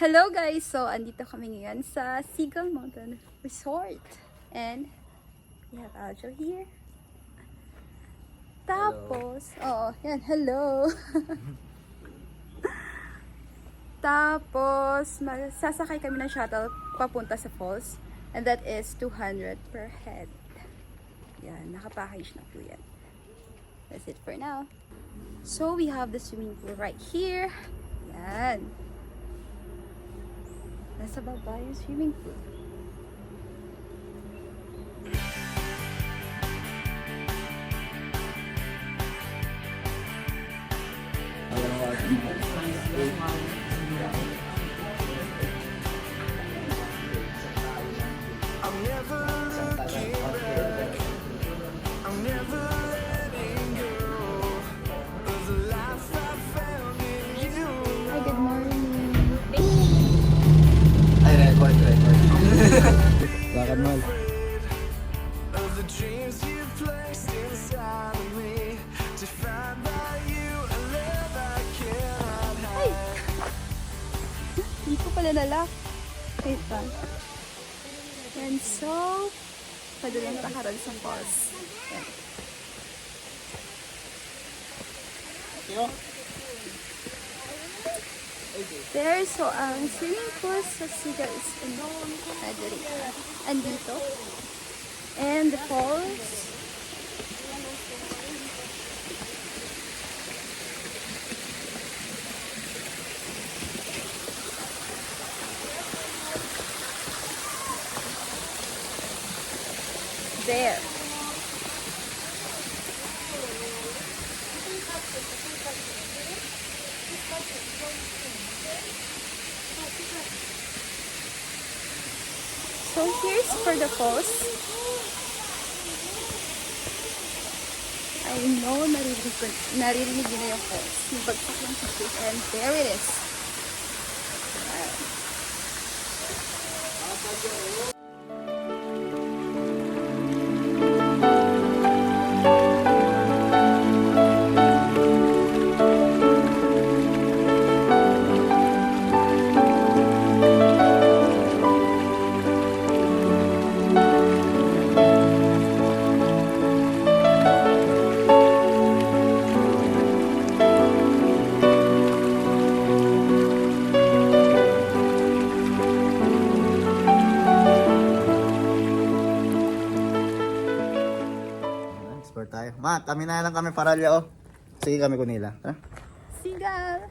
Hello guys! So, andito kami ngayon sa Seagull Mountain Resort. And, we have Aljo here. Tapos, yan, hello! Tapos, sasakay kami ng shuttle papunta sa falls. And that is 200 per head. Yan, nakapackage na po yan. That's it for now. So, we have the swimming pool right here. Yan. Nasa baba yung swimming pool. Hi, good morning. Ay, record. Lakad mal. Ay! Hindi ko pala nalak. Wait lang. And so, padaling pakaroon sa falls. Yan. There, so ang swimming pool sa Seagull is andito. And the falls, there. So here's for the falls. I know naririnig nyo na yung falls. Nabagsak lang sa fish and there it is. Explore tayo. Ma, kami na lang kami paralya oh. Sige kami kunila. Ha? Seagull!